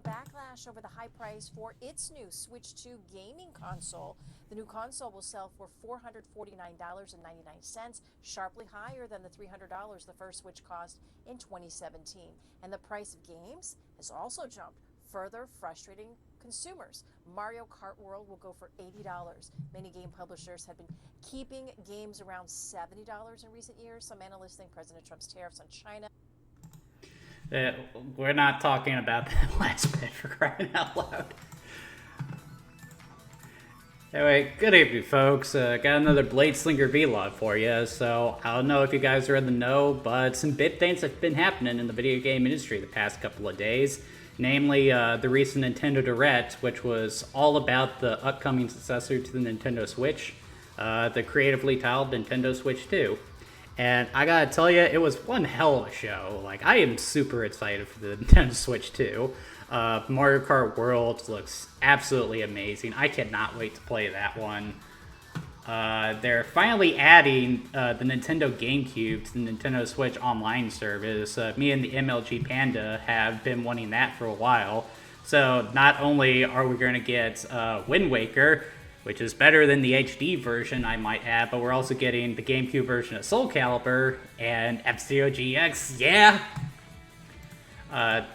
a backlash over the high price for its new Switch 2 gaming console. The new console will sell for $449.99, sharply higher than the $300 the first Switch cost in 2017. And the price of games has also jumped, further frustrating consumers. Mario Kart World will go for $80. Many game publishers have been keeping games around $70 in recent years. Some analysts think President Trump's tariffs on China. We're not talking about that last bit, for crying out loud. Anyway, good evening, folks. Got another Bladeslinger vlog for you. So, I don't know if you guys are in the know, but some big things have been happening in the video game industry the past couple of days. Namely, the recent Nintendo Direct, which was all about the upcoming successor to the Nintendo Switch, the creatively titled Nintendo Switch 2. And I gotta tell you, it was one hell of a show. Like, I am super excited for the Nintendo Switch 2. Mario Kart World looks absolutely amazing. I cannot wait to play that one. They're finally adding the Nintendo GameCube to the Nintendo Switch online service. Me and the MLG Panda have been wanting that for a while. So not only are we going to get Wind Waker, which is better than the HD version, I might add, but we're also getting the GameCube version of Soul Calibur and F-Zero GX. Yeah!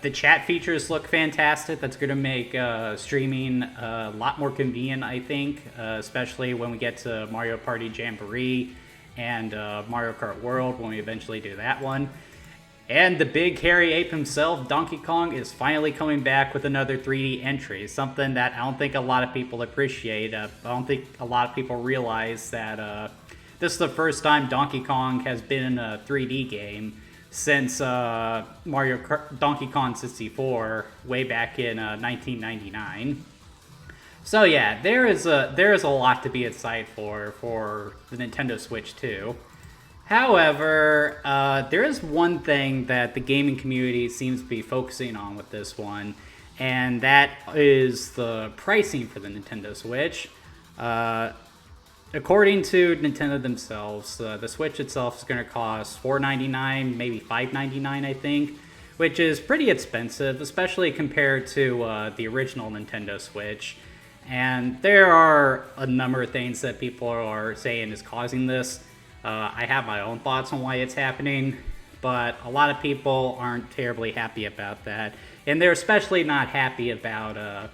The chat features look fantastic. That's going to make streaming a lot more convenient, I think, especially when we get to Mario Party Jamboree and Mario Kart World when we eventually do that one. And the big hairy ape himself, Donkey Kong, is finally coming back with another 3D entry, something that I don't think a lot of people appreciate. I don't think a lot of people realize that this is the first time Donkey Kong has been in a 3D game since Donkey Kong 64 way back in 1999. So yeah, there is a lot to be excited for the Nintendo Switch 2. However, there is one thing that the gaming community seems to be focusing on with this one, and that is the pricing for the Nintendo Switch. According to Nintendo themselves, the Switch itself is going to cost $499, maybe $599, I think, which is pretty expensive, especially compared to the original Nintendo Switch. And there are a number of things that people are saying is causing this. I have my own thoughts on why it's happening, but a lot of people aren't terribly happy about that. And they're especially not happy about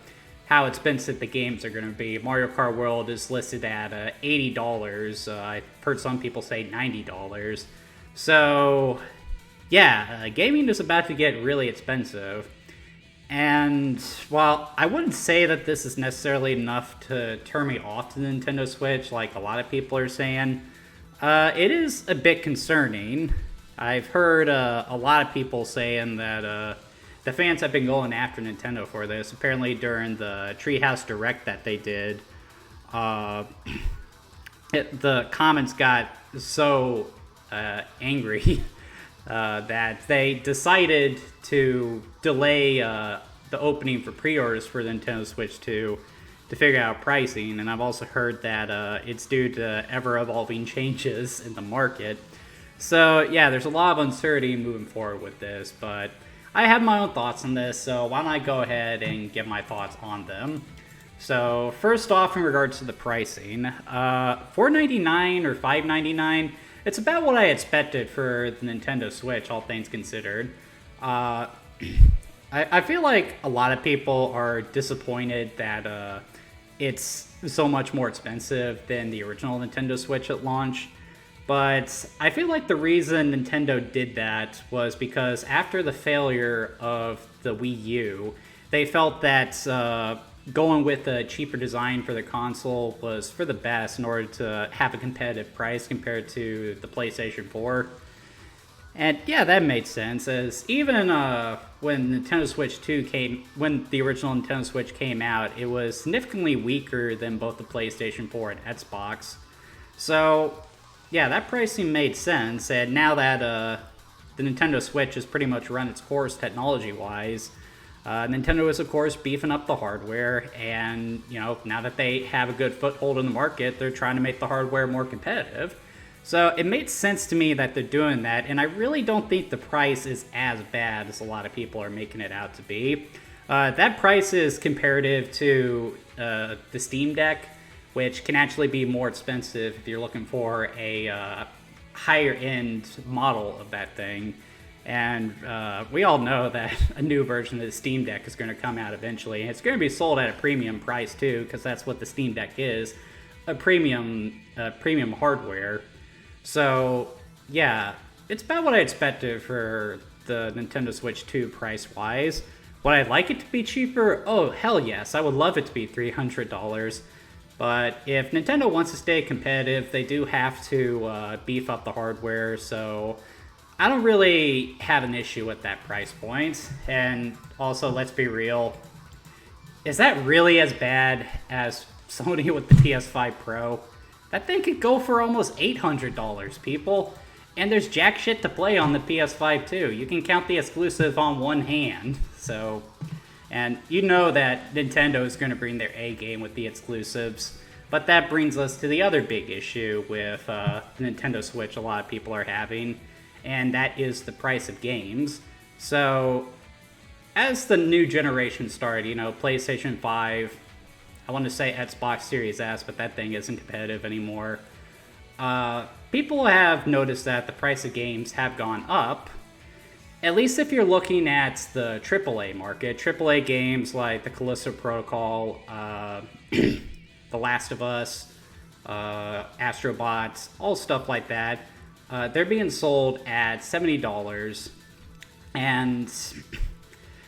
how expensive the games are going to be. Mario Kart World is listed at $80. I've heard some people say $90. So, yeah, gaming is about to get really expensive. And while I wouldn't say that this is necessarily enough to turn me off to the Nintendo Switch, like a lot of people are saying, it is a bit concerning. I've heard a lot of people saying that the fans have been going after Nintendo for this. Apparently during the Treehouse Direct that they did, the comments got so angry that they decided to delay the opening for pre-orders for the Nintendo Switch 2 to figure out pricing. And I've also heard that it's due to ever-evolving changes in the market. So yeah, there's a lot of uncertainty moving forward with this, but I have my own thoughts on this, so why don't I go ahead and give my thoughts on them. So first off, in regards to the pricing, $499 or $599, it's about what I expected for the Nintendo Switch, all things considered. I feel like a lot of people are disappointed that it's so much more expensive than the original Nintendo Switch at launch. But I feel like the reason Nintendo did that was because after the failure of the Wii U, they felt that going with a cheaper design for the console was for the best in order to have a competitive price compared to the PlayStation 4. And yeah, that made sense, as even when the original Nintendo Switch came out, it was significantly weaker than both the PlayStation 4 and Xbox. So yeah, that pricing made sense, and now that the Nintendo Switch has pretty much run its course technology-wise, Nintendo is, of course, beefing up the hardware, and, you know, now that they have a good foothold in the market, they're trying to make the hardware more competitive. So it made sense to me that they're doing that, and I really don't think the price is as bad as a lot of people are making it out to be. That price is comparative to the Steam Deck, which can actually be more expensive if you're looking for a higher end model of that thing. And we all know that a new version of the Steam Deck is going to come out eventually. And it's going to be sold at a premium price too, because that's what the Steam Deck is, a premium hardware. So yeah, it's about what I expected for the Nintendo Switch 2 price-wise. Would I like it to be cheaper? Oh, hell yes. I would love it to be $300. But if Nintendo wants to stay competitive, they do have to beef up the hardware. So I don't really have an issue with that price point. And also, let's be real. Is that really as bad as Sony with the PS5 Pro? That thing could go for almost $800, people. And there's jack shit to play on the PS5 too. You can count the exclusive on one hand. So, and you know that Nintendo is going to bring their A game with the exclusives. But that brings us to the other big issue with Nintendo Switch a lot of people are having. And that is the price of games. So, as the new generation started, you know, PlayStation 5, I want to say Xbox Series S, but that thing isn't competitive anymore. People have noticed that the price of games have gone up. At least if you're looking at the AAA market. AAA games like the Callisto Protocol, The Last of Us, Astrobots, all stuff like that. They're being sold at $70. And,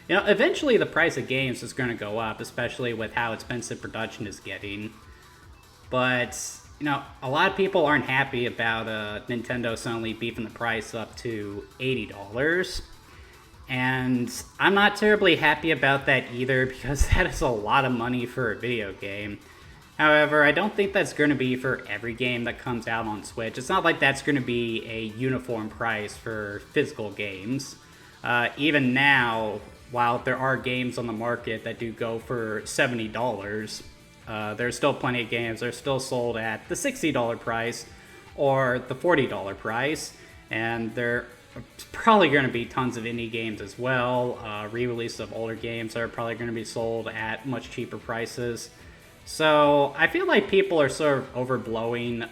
you know, eventually the price of games is going to go up, especially with how expensive production is getting. But, you know, a lot of people aren't happy about Nintendo suddenly beefing the price up to $80. And I'm not terribly happy about that either, because that is a lot of money for a video game. However, I don't think that's going to be for every game that comes out on Switch. It's not like that's going to be a uniform price for physical games. Even now, while there are games on the market that do go for $70, there's still plenty of games that are still sold at the $60 price or the $40 price. And there are probably going to be tons of indie games as well. Re-release of older games are probably going to be sold at much cheaper prices. So I feel like people are sort of overblowing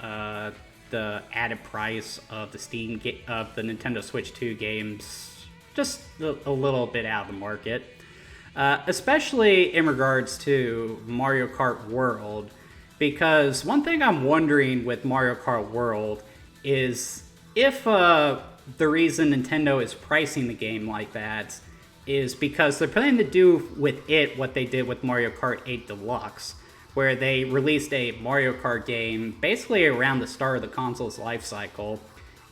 the added price of the the Nintendo Switch 2 games just a little bit out of the market, especially in regards to Mario Kart World. Because one thing I'm wondering with Mario Kart World is if the reason Nintendo is pricing the game like that is because they're planning to do with it what they did with Mario Kart 8 Deluxe, where they released a Mario Kart game basically around the start of the console's life cycle,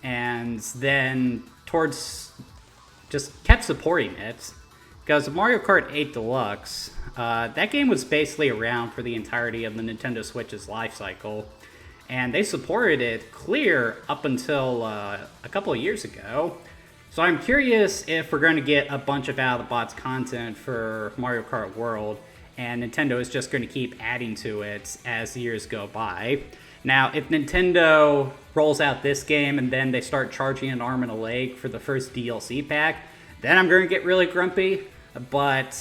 and then just kept supporting it. Because Mario Kart 8 Deluxe, that game was basically around for the entirety of the Nintendo Switch's life cycle, and they supported it clear up until a couple of years ago. So I'm curious if we're going to get a bunch of out-of-the-box content for Mario Kart World, and Nintendo is just going to keep adding to it as the years go by. Now, if Nintendo rolls out this game and then they start charging an arm and a leg for the first DLC pack, then I'm going to get really grumpy. But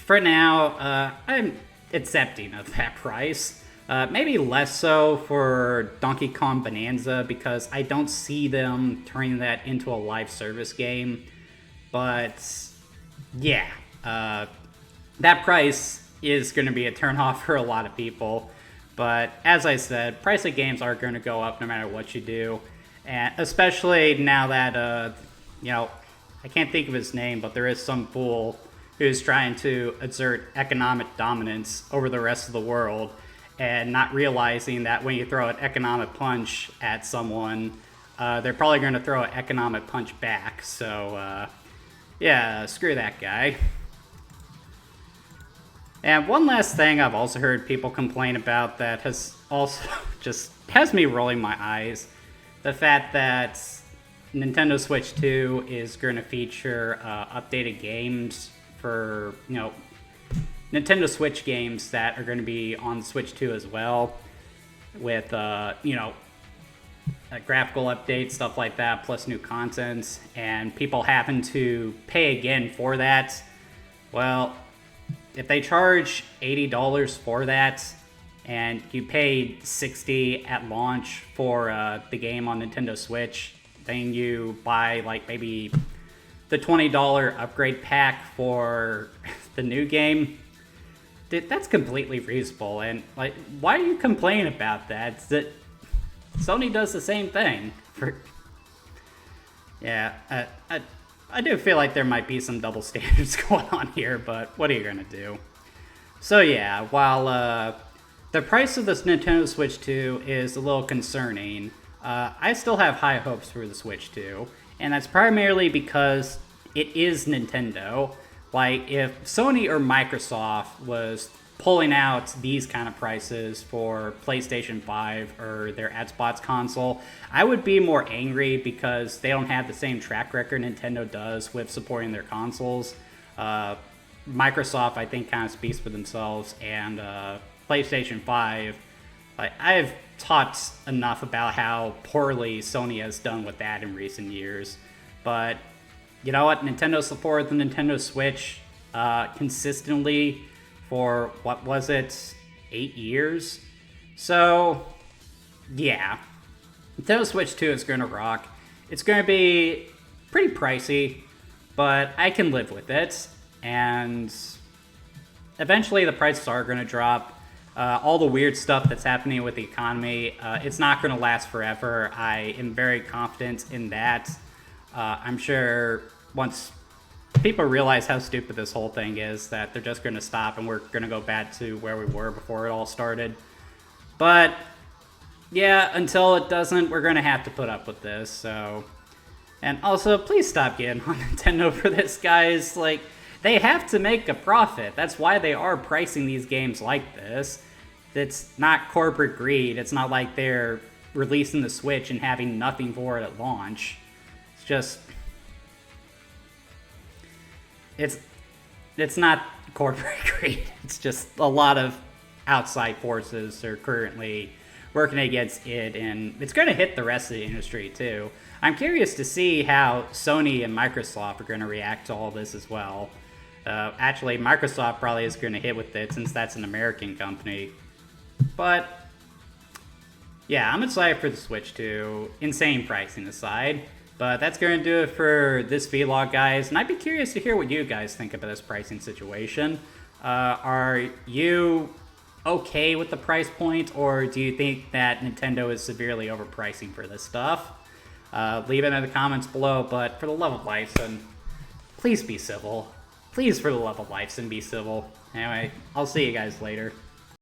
for now, I'm accepting of that price. Maybe less so for Donkey Kong Bonanza, because I don't see them turning that into a live service game. But yeah, that price is going to be a turnoff for a lot of people. But as I said, price of games are going to go up no matter what you do. And especially now that, you know, I can't think of his name, but there is some fool who's trying to exert economic dominance over the rest of the world and not realizing that when you throw an economic punch at someone, they're probably going to throw an economic punch back. So, yeah, screw that guy. And one last thing I've also heard people complain about that has also just has me rolling my eyes. The fact that Nintendo Switch 2 is going to feature updated games for, you know, Nintendo Switch games that are going to be on Switch 2 as well, with, you know, graphical updates, stuff like that, plus new content, and people having to pay again for that. Well, if they charge $80 for that, and you paid $60 at launch for the game on Nintendo Switch, then you buy like maybe the $20 upgrade pack for the new game, that's completely reasonable. And like, why do you complain about that? It's that Sony does the same thing. I do feel like there might be some double standards going on here, but what are you gonna do? So yeah, while the price of this Nintendo Switch 2 is a little concerning, I still have high hopes for the Switch 2, and that's primarily because it is Nintendo. Like, if Sony or Microsoft was pulling out these kind of prices for PlayStation 5 or their Xbox console, I would be more angry because they don't have the same track record Nintendo does with supporting their consoles. Microsoft, I think, kind of speaks for themselves, and PlayStation 5, like, I've talked enough about how poorly Sony has done with that in recent years. But you know what? Nintendo supported the Nintendo Switch consistently for, what was it, 8 years? So, yeah. Nintendo Switch 2 is going to rock. It's going to be pretty pricey, but I can live with it. And eventually the prices are going to drop. All the weird stuff that's happening with the economy, it's not going to last forever. I am very confident in that. I'm sure once people realize how stupid this whole thing is, that they're just going to stop and we're going to go back to where we were before it all started. But yeah, until it doesn't, we're going to have to put up with this. So, and also, please stop getting on Nintendo for this, guys. Like, they have to make a profit. That's why they are pricing these games like this. It's not corporate greed. It's not like they're releasing the Switch and having nothing for it at launch. It's just... It's not corporate greed. It's just a lot of outside forces are currently working against it, and it's going to hit the rest of the industry too. I'm curious to see how Sony and Microsoft are going to react to all this as well. Actually, Microsoft probably is going to hit with it since that's an American company. But yeah, I'm excited for the Switch 2, insane pricing aside. But that's going to do it for this vlog, guys. And I'd be curious to hear what you guys think about this pricing situation. Are you okay with the price point, or do you think that Nintendo is severely overpricing for this stuff? Leave it in the comments below, but for the love of Lifeson, please be civil. Please, for the love of Lifeson, be civil. Anyway, I'll see you guys later.